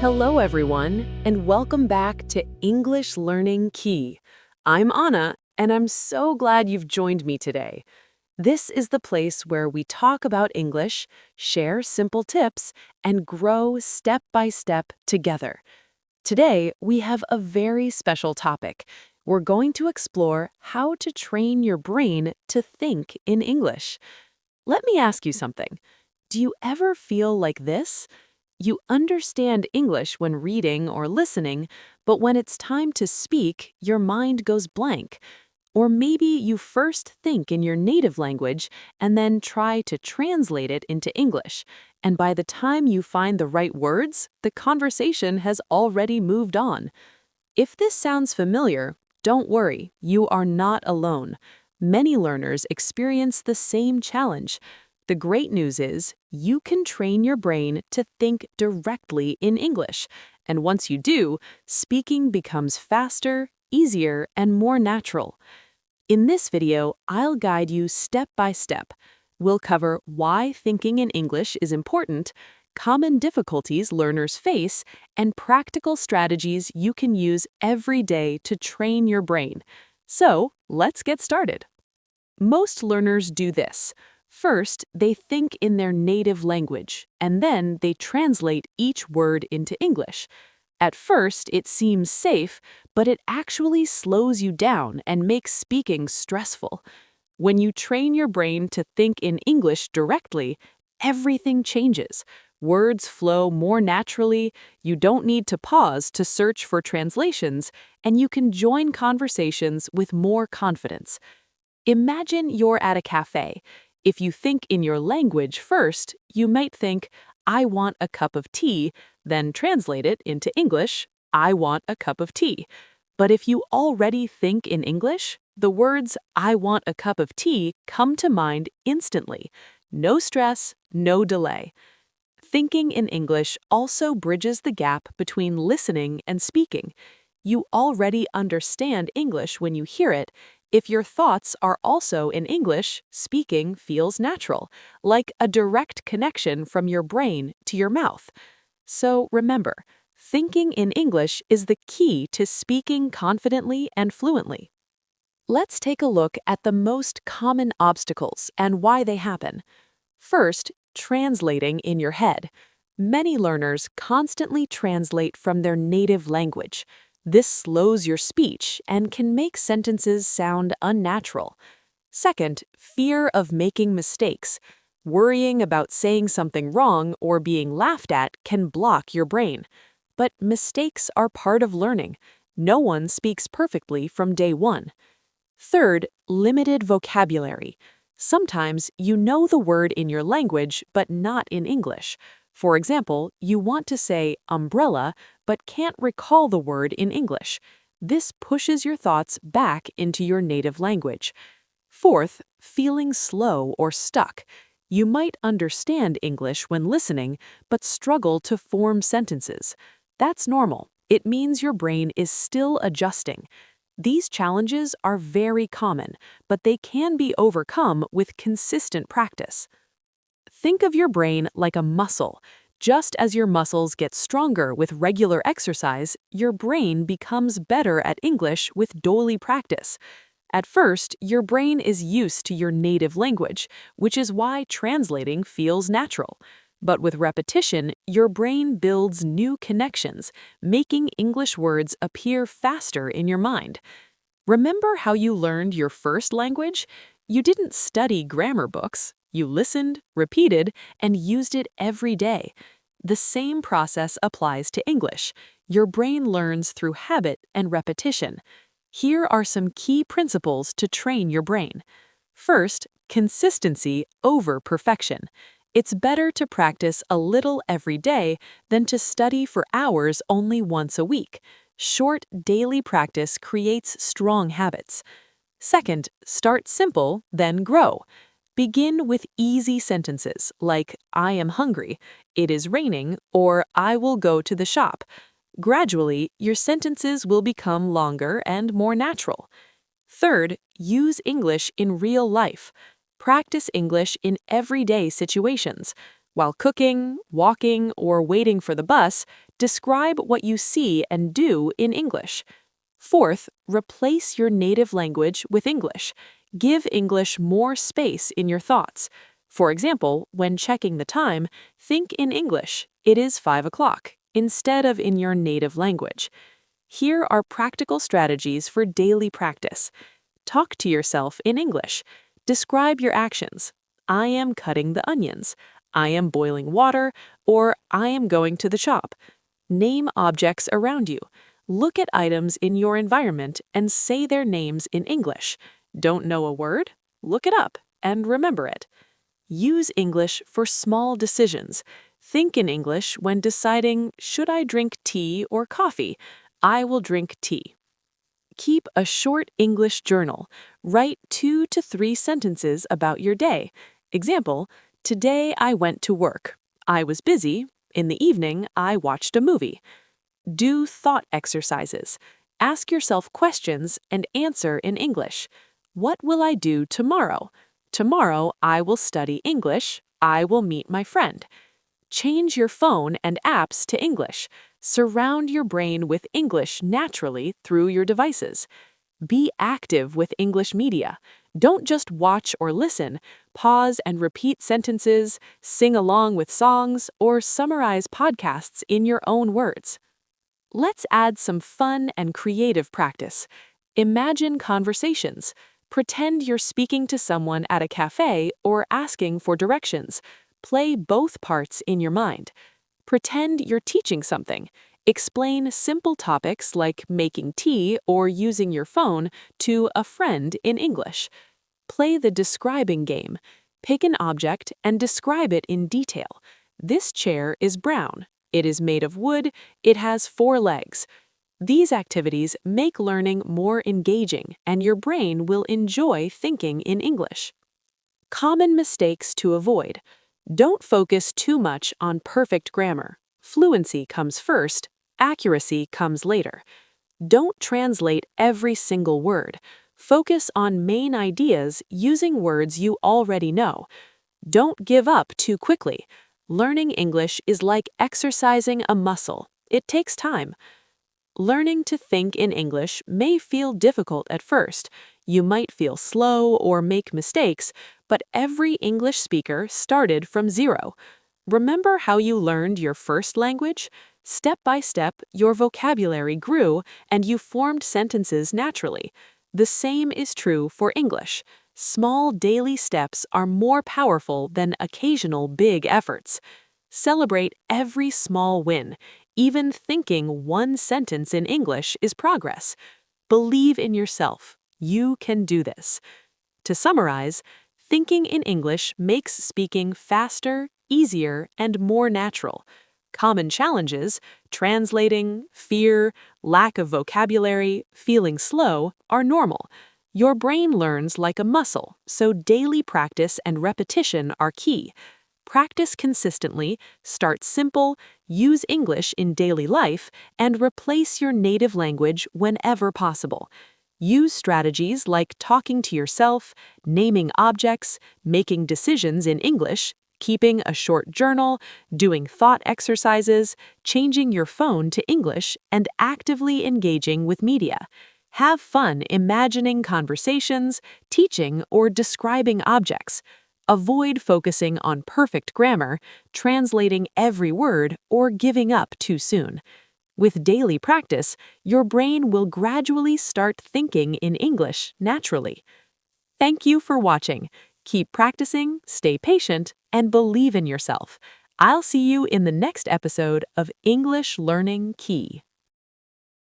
Hello, everyone, and welcome back to English Learning Key. I'm Anna, and I'm so glad you've joined me today. This is the place where we talk about English, share simple tips, and grow step by step together. Today, we have a very special topic. We're going to explore how to train your brain to think in English. Let me ask you something. Do you ever feel like this? You understand English when reading or listening, but when it's time to speak, your mind goes blank. Or maybe you first think in your native language and then try to translate it into English. And by the time you find the right words, the conversation has already moved on. If this sounds familiar, don't worry, you are not alone. Many learners experience the same challenge. The great news is you can train your brain to think directly in English. And once you do, speaking becomes faster, easier, and more natural. In this video, I'll guide you step by step. We'll cover why thinking in English is important, common difficulties learners face, and practical strategies you can use every day to train your brain. So, let's get started. Most learners do this. First, they think in their native language, and then they translate each word into English. At first, it seems safe, but it actually slows you down and makes speaking stressful. When you train your brain to think in English directly, everything changes. Words flow more naturally, you don't need to pause to search for translations, and you can join conversations with more confidence. Imagine you're at a cafe. If you think in your language first, you might think, I want a cup of tea, then translate it into English, I want a cup of tea. But if you already think in English, the words I want a cup of tea come to mind instantly. No stress, no delay. Thinking in English also bridges the gap between listening and speaking. You already understand English when you hear it. If your thoughts are also in English, speaking feels natural, like a direct connection from your brain to your mouth. So remember, thinking in English is the key to speaking confidently and fluently. Let's take a look at the most common obstacles and why they happen. First, translating in your head. Many learners constantly translate from their native language. This slows your speech and can make sentences sound unnatural. Second, fear of making mistakes. Worrying about saying something wrong or being laughed at can block your brain. But mistakes are part of learning. No one speaks perfectly from day one. Third, limited vocabulary. Sometimes you know the word in your language, but not in English. For example, you want to say umbrella, but can't recall the word in English. This pushes your thoughts back into your native language. Fourth, feeling slow or stuck. You might understand English when listening, but struggle to form sentences. That's normal. It means your brain is still adjusting. These challenges are very common, but they can be overcome with consistent practice. Think of your brain like a muscle. Just as your muscles get stronger with regular exercise, your brain becomes better at English with daily practice. At first, your brain is used to your native language, which is why translating feels natural. But with repetition, your brain builds new connections, making English words appear faster in your mind. Remember how you learned your first language? You didn't study grammar books. You listened, repeated, and used it every day. The same process applies to English. Your brain learns through habit and repetition. Here are some key principles to train your brain. First, consistency over perfection. It's better to practice a little every day than to study for hours only once a week. Short, daily practice creates strong habits. Second, start simple, then grow. Begin with easy sentences like, I am hungry, it is raining, or I will go to the shop. Gradually, your sentences will become longer and more natural. Third, use English in real life. Practice English in everyday situations. While cooking, walking, or waiting for the bus, describe what you see and do in English. Fourth, replace your native language with English. Give English more space in your thoughts. For example, when checking the time, think in English, "It is 5 o'clock," instead of in your native language. Here are practical strategies for daily practice. Talk to yourself in English. Describe your actions. "I am cutting the onions," "I am boiling water," or "I am going to the shop." Name objects around you. Look at items in your environment and say their names in English. Don't know a word? Look it up and remember it. Use English for small decisions. Think in English when deciding, "Should I drink tea or coffee?" "I will drink tea." Keep a short English journal. Write 2 to 3 sentences about your day. Example, "Today I went to work. I was busy. In the evening, I watched a movie." Do thought exercises. Ask yourself questions and answer in English. What will I do tomorrow? Tomorrow, I will study English. I will meet my friend. Change your phone and apps to English. Surround your brain with English naturally through your devices. Be active with English media. Don't just watch or listen. Pause and repeat sentences, sing along with songs, or summarize podcasts in your own words. Let's add some fun and creative practice. Imagine conversations. Pretend you're speaking to someone at a cafe or asking for directions. Play both parts in your mind. Pretend you're teaching something. Explain simple topics like making tea or using your phone to a friend in English. Play the describing game. Pick an object and describe it in detail. "This chair is brown. It is made of wood. It has 4 legs." These activities make learning more engaging, and your brain will enjoy thinking in English. Common mistakes to avoid. Don't focus too much on perfect grammar. Fluency comes first, accuracy comes later. Don't translate every single word. Focus on main ideas using words you already know. Don't give up too quickly. Learning English is like exercising a muscle. It takes time. Learning to think in English may feel difficult at first. You might feel slow or make mistakes, but every English speaker started from zero. Remember how you learned your first language? Step by step, your vocabulary grew and you formed sentences naturally. The same is true for English. Small daily steps are more powerful than occasional big efforts. Celebrate every small win. Even thinking one sentence in English is progress. Believe in yourself. You can do this. To summarize, thinking in English makes speaking faster, easier, and more natural. Common challenges, translating, fear, lack of vocabulary, feeling slow, are normal. Your brain learns like a muscle, so daily practice and repetition are key. Practice consistently, start simple, use English in daily life, and replace your native language whenever possible. Use strategies like talking to yourself, naming objects, making decisions in English, keeping a short journal, doing thought exercises, changing your phone to English, and actively engaging with media. Have fun imagining conversations, teaching, or describing objects. Avoid focusing on perfect grammar, translating every word, or giving up too soon. With daily practice, your brain will gradually start thinking in English naturally. Thank you for watching. Keep practicing, stay patient, and believe in yourself. I'll see you in the next episode of English Learning Key.